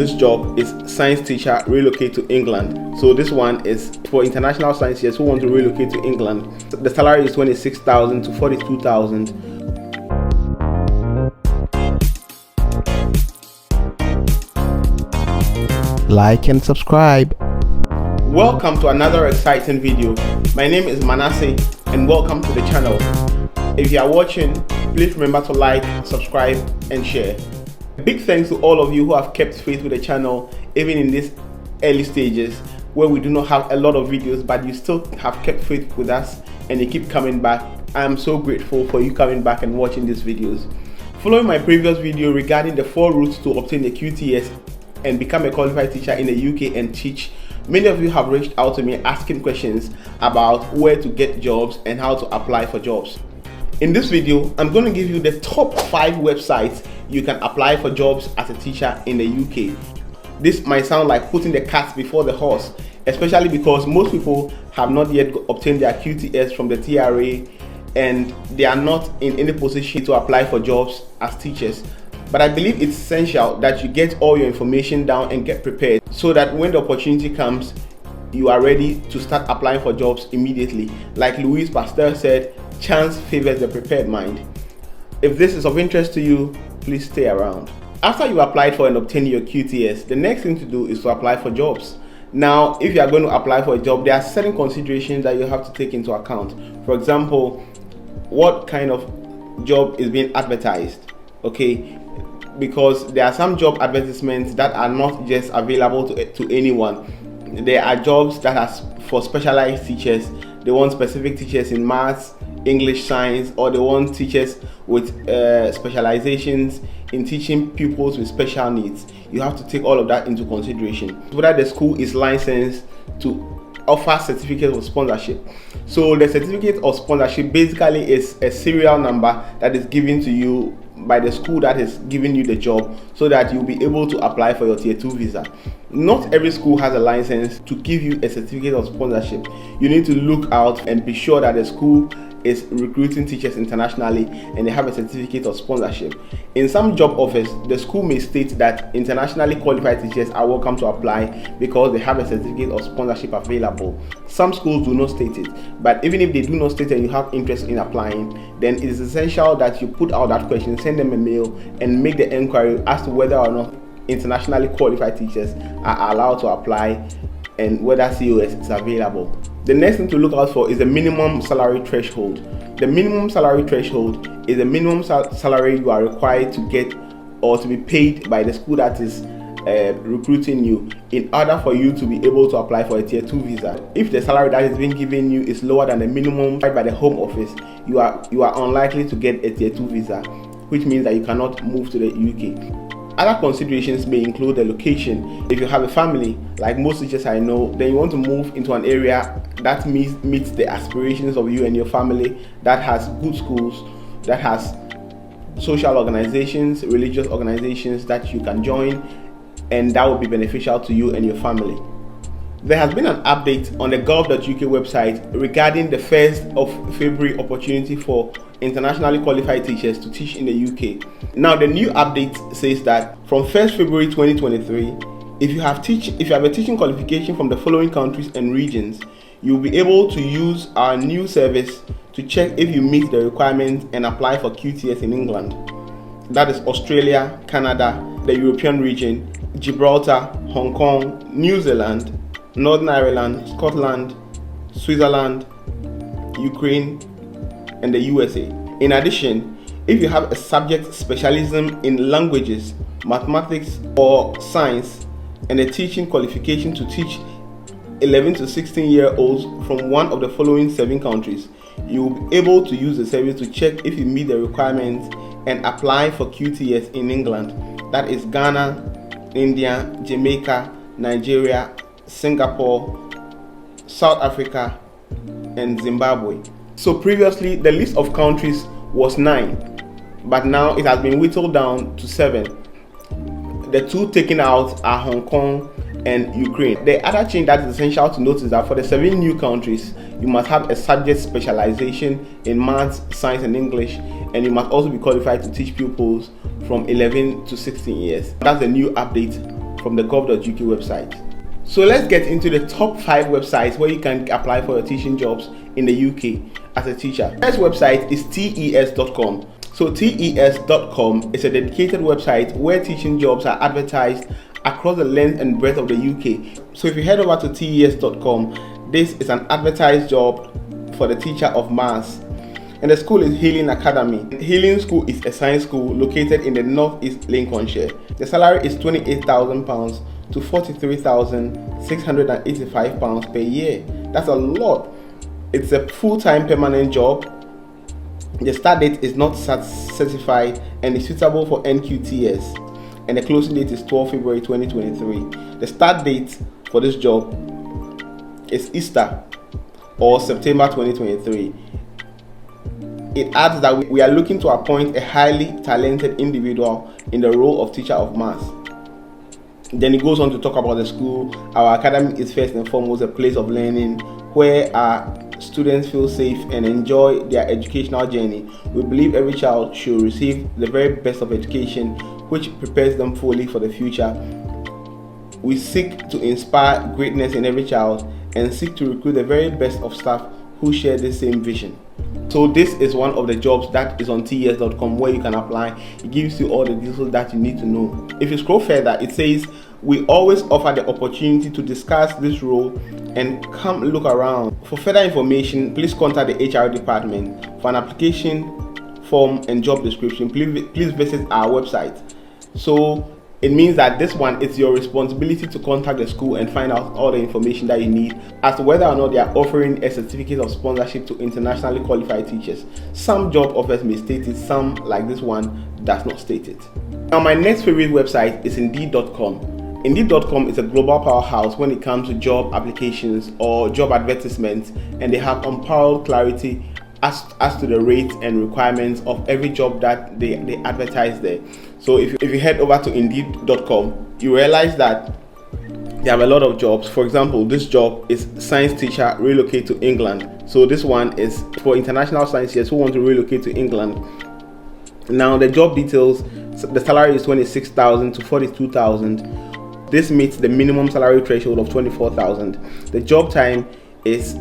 this job is science teacher, relocate to England. So this one is for international science teachers who want to relocate to England. The salary is 26,000 to 42,000. Like and subscribe. Welcome to another exciting video. My name is Manasseh and welcome to the channel. If you are watching, please remember to like, subscribe and share. Big thanks to all of you who have kept faith with the channel even in these early stages where we do not have a lot of videos, but you still have kept faith with us and you keep coming back. I am so grateful for you coming back and watching these videos. Following my previous video regarding the 4 routes to obtain the QTS and become a qualified teacher in the UK and teach, many of you have reached out to me asking questions about where to get jobs and how to apply for jobs. In this video, I'm going to give you the top 5 websites you can apply for jobs as a teacher in the UK. This might sound like putting the cart before the horse, especially because most people have not yet obtained their QTS from the TRA and they are not in any position to apply for jobs as teachers. But I believe it's essential that you get all your information down and get prepared so that when the opportunity comes, you are ready to start applying for jobs immediately. Like Louis Pasteur said, chance favors the prepared mind. If this is of interest to you, please stay around. After you applied for and obtained your QTS, the next thing to do is to apply for jobs. Now, if you are going to apply for a job, there are certain considerations that you have to take into account. For example, what kind of job is being advertised? Okay, because there are some job advertisements that are not just available to anyone. There are jobs that are for specialized teachers. They want specific teachers in maths, English, science, or they want teachers with specializations in teaching pupils with special needs. You have to take all of that into consideration. Whether the school is licensed to offer certificate of sponsorship. So the certificate of sponsorship basically is a serial number that is given to you by the school that is giving you the job so that you'll be able to apply for your tier 2 visa. Not every school has a license to give you a certificate of sponsorship. You need to look out and be sure that the school is recruiting teachers internationally and they have a certificate of sponsorship. In some job offers, the school may state that internationally qualified teachers are welcome to apply because they have a certificate of sponsorship available. Some schools do not state it, but even if they do not state it and you have interest in applying, then it is essential that you put out that question, send them a mail and make the inquiry as to whether or not internationally qualified teachers are allowed to apply and whether COS is available. The next thing to look out for is the minimum salary threshold. The minimum salary threshold is the minimum salary you are required to get or to be paid by the school that is recruiting you in order for you to be able to apply for a tier 2 visa. If the salary that is being given you is lower than the minimum paid by the Home Office, you are unlikely to get a tier 2 visa, which means that you cannot move to the UK. Other considerations may include the location. If you have a family, like most teachers I know, then you want to move into an area that meets the aspirations of you and your family, that has good schools, that has social organizations, religious organizations that you can join, and that will be beneficial to you and your family. There has been an update on the gov.uk website regarding the 1st of February opportunity for internationally qualified teachers to teach in the UK. Now, the new update says that from 1st February 2023, if you have a teaching qualification from the following countries and regions, you'll be able to use our new service to check if you meet the requirements and apply for QTS in England. That is Australia, Canada, the European region, Gibraltar, Hong Kong, New Zealand, Northern Ireland, Scotland, Switzerland, Ukraine, and the USA. In addition, if you have a subject specialism in languages, mathematics, or science, and a teaching qualification to teach 11 to 16-year-olds from one of the following 7 countries, you will be able to use the service to check if you meet the requirements and apply for QTS in England. That is Ghana, India, Jamaica, Nigeria, Singapore, South Africa, and Zimbabwe. So previously the list of countries was 9, but now it has been whittled down to 7. The 2 taken out are Hong Kong and Ukraine. The other change that is essential to note is that for the 7 new countries, you must have a subject specialization in maths, science, and English, and you must also be qualified to teach pupils from 11 to 16 years. That's the new update from the gov.uk website. So let's get into the top 5 websites where you can apply for your teaching jobs in the UK as a teacher. First website is tes.com. So tes.com is a dedicated website where teaching jobs are advertised across the length and breadth of the UK. So if you head over to tes.com, this is an advertised job for the teacher of maths. And the school is Healing Academy. Healing School is a science school located in the northeast Lincolnshire. The salary is £28,000 to £43,685 per year. That's a lot. It's a full-time permanent job. The start date is not certified and is suitable for NQTS. And the closing date is 12 February 2023. The start date for this job is Easter or September 2023. It adds that we are looking to appoint a highly talented individual in the role of teacher of maths. Then it goes on to talk about the school. Our academy is first and foremost a place of learning where our students feel safe and enjoy their educational journey. We believe every child should receive the very best of education, which prepares them fully for the future. We seek to inspire greatness in every child and seek to recruit the very best of staff who share the same vision. So this is one of the jobs that is on tes.com where you can apply. It gives you all the details that you need to know. If you scroll further, it says we always offer the opportunity to discuss this role and come look around. For further information, please contact the HR department. For an application form and job description, please visit our website. So it means that this one, it's your responsibility to contact the school and find out all the information that you need as to whether or not they are offering a certificate of sponsorship to internationally qualified teachers. Some job offers may state it, some, like this one, does not state it. Now, my next favorite website is Indeed.com. Indeed.com is a global powerhouse when it comes to job applications or job advertisements, and they have unparalleled clarity as to the rates and requirements of every job that they advertise there. So if you head over to Indeed.com, you realize that they have a lot of jobs. For example, this job is science teacher, relocate to England. So this one is for international science teachers who want to relocate to England. Now the job details, the salary is 26,000 to 42,000. This meets the minimum salary threshold of 24,000. The job type is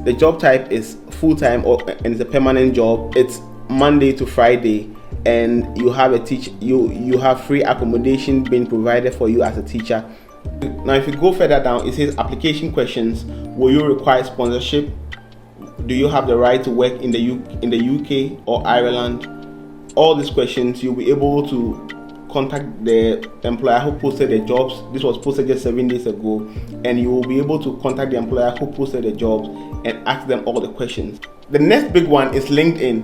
full-time and it's a permanent job. It's Monday to Friday, and you have you have free accommodation being provided for you as a teacher. Now if you go further down, it says application questions. Will you require sponsorship? Do you have the right to work in the UK or Ireland? All these questions, you'll be able to contact the employer who posted the jobs. This was posted just 7 days ago, and you will be able to contact the employer who posted the jobs and ask them all the questions. The next big one is LinkedIn,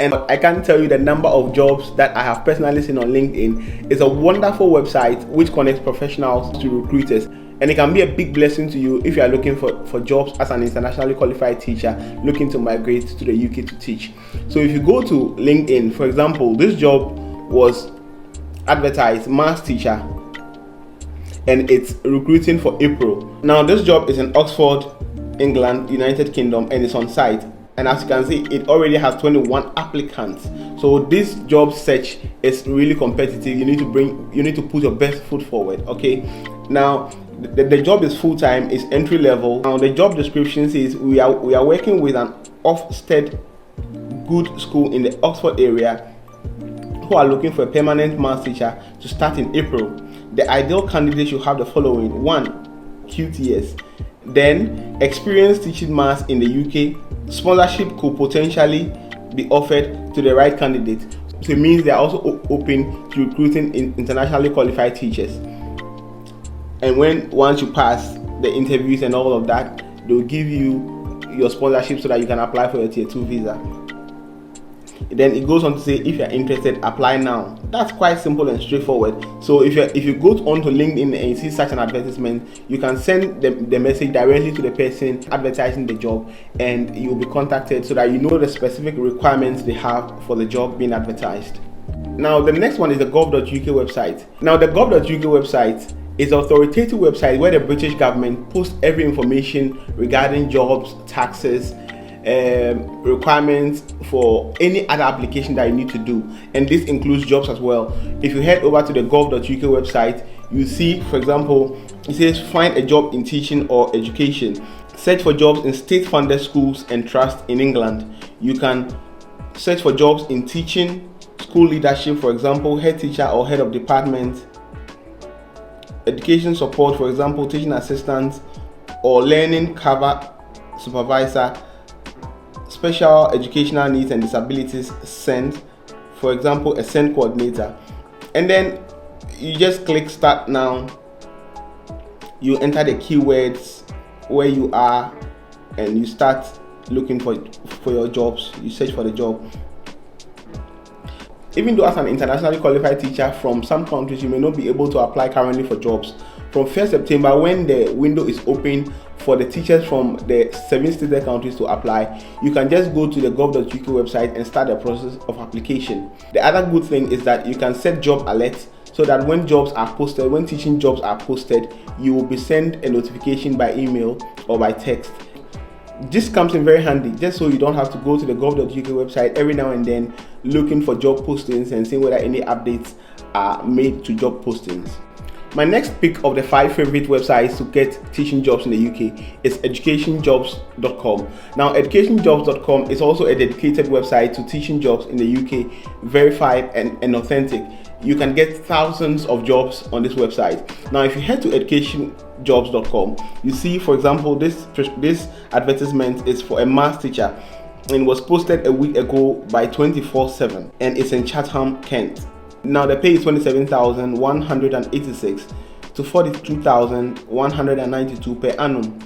and I can tell you the number of jobs that I have personally seen on LinkedIn. Is a wonderful website which connects professionals to recruiters, and it can be a big blessing to you if you are looking for jobs as an internationally qualified teacher looking to migrate to the UK to teach. So if you go to LinkedIn, for example, this job was advertised, maths teacher, and it's recruiting for April. Now this job is in Oxford, England, United Kingdom, and it's on site. And as you can see, it already has 21 applicants. So this job search is really competitive. You need to put your best foot forward. Okay. Now the job is full time. It's entry level. Now the job description says we are working with an Ofsted good school in the Oxford area who are looking for a permanent maths teacher to start in April. The ideal candidate should have the following: 1, QTS, then experience teaching maths in the UK. Sponsorship could potentially be offered to the right candidate. So it means they are also open to recruiting internationally qualified teachers. And once you pass the interviews and all of that, they'll give you your sponsorship so that you can apply for your tier 2 visa. Then it goes on to say, if you're interested, apply now. That's quite simple and straightforward. So if you go onto LinkedIn and you see such an advertisement, you can send the message directly to the person advertising the job, and you'll be contacted so that you know the specific requirements they have for the job being advertised. Now the next one is the gov.uk website. Now the gov.uk website is an authoritative website where the British government posts every information regarding jobs, taxes, requirements for any other application that you need to do, and this includes jobs as well. If you head over to the gov.uk website, you see, for example, it says find a job in teaching or education. Search for jobs in state-funded schools and trusts in England. You can search for jobs in teaching, school leadership, for example, head teacher or head of department, education support, for example, teaching assistant or learning cover supervisor, special educational needs and disabilities SEND, for example, a SEND coordinator. And then you just click start now. You enter the keywords where you are and you start looking for your jobs. You search for the job. Even though as an internationally qualified teacher from some countries, you may not be able to apply currently for jobs. From 1st September, when the window is open for the teachers from the 7 stated countries to apply, you can just go to the gov.uk website and start the process of application. The other good thing is that you can set job alerts so that when jobs are posted, when teaching jobs are posted, you will be sent a notification by email or by text. This comes in very handy, just so you don't have to go to the gov.uk website every now and then looking for job postings and seeing whether any updates are made to job postings. My next pick of the 5 favorite websites to get teaching jobs in the UK is educationjobs.com. Now, educationjobs.com is also a dedicated website to teaching jobs in the UK, verified and authentic. You can get thousands of jobs on this website. Now, if you head to educationjobs.com, you see, for example, this advertisement is for a maths teacher and was posted a week ago by 24/7, and it's in Chatham, Kent. Now the pay is 27,186 to 42,192 per annum.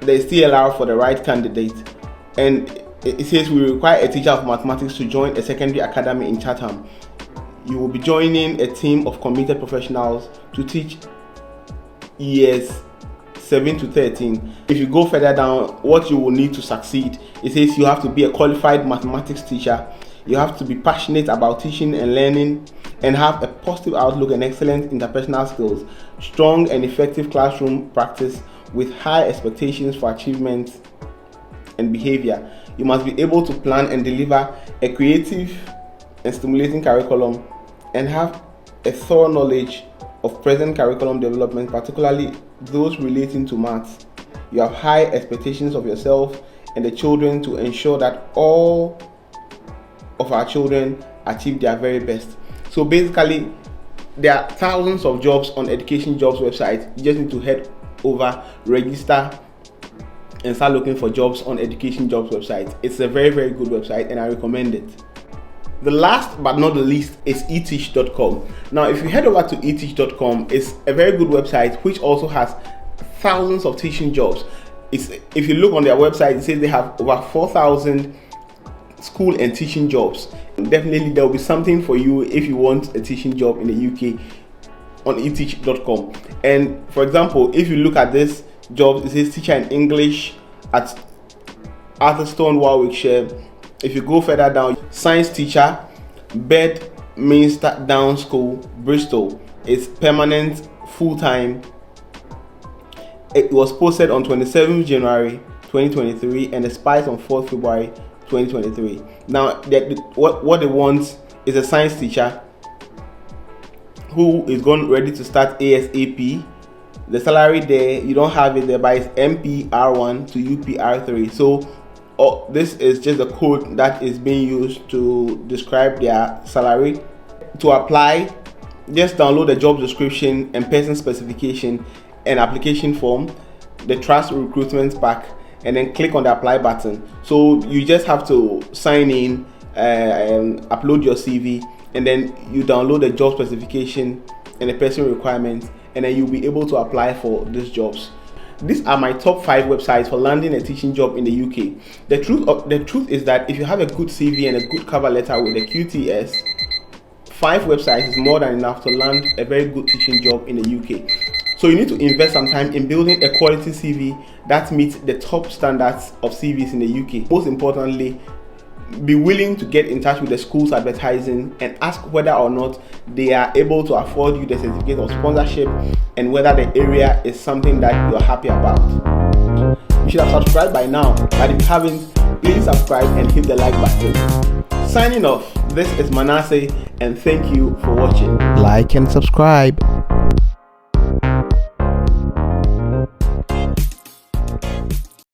There is TLR for the right candidate, and it says we require a teacher of mathematics to join a secondary academy in Chatham. You will be joining a team of committed professionals to teach years 7 to 13. If you go further down, what you will need to succeed, it says you have to be a qualified mathematics teacher. You have to be passionate about teaching and learning and have a positive outlook and excellent interpersonal skills, strong and effective classroom practice with high expectations for achievement and behavior. You must be able to plan and deliver a creative and stimulating curriculum and have a thorough knowledge of present curriculum development, particularly those relating to maths. You have high expectations of yourself and the children to ensure that all of our children achieve their very best. So basically, there are thousands of jobs on Education Jobs website. You just need to head over, register, and start looking for jobs on Education Jobs website. It's a very, very good website and I recommend it. The last but not the least is eteach.com. Now, if you head over to eteach.com, it's a very good website which also has thousands of teaching jobs. If you look on their website, it says they have over 4,000 school and teaching jobs. Definitely there will be something for you if you want a teaching job in the UK on eteach.com. And for example, if you look at this job, it says teacher in English at Atherstone, Warwickshire. If you go further down, science teacher, Bedminster Downs School, Bristol. It's permanent, full-time. It was posted on 27th January 2023 and expires on 4th February 2023. Now, what they want is a science teacher who is ready to start ASAP. The salary there, you don't have it there, but it's MPR1 to UPR3. So this is just a code that is being used to describe their salary. To apply, just download the job description and person specification and application form, the Trust Recruitment Pack, and then click on the apply button. So you just have to sign in and upload your CV, and then you download the job specification and the person requirements, and then you'll be able to apply for these jobs. These are my top 5 websites for landing a teaching job in the UK. The truth is that if you have a good CV and a good cover letter with a QTS, 5 websites is more than enough to land a very good teaching job in the UK. So you need to invest some time in building a quality CV that meets the top standards of CVs in the UK. Most importantly, be willing to get in touch with the schools advertising and ask whether or not they are able to afford you the certificate of sponsorship and whether the area is something that you're happy about. You should have subscribed by now, but if you haven't, please subscribe and hit the like button. Signing off, this is Manasseh and thank you for watching. Like and subscribe.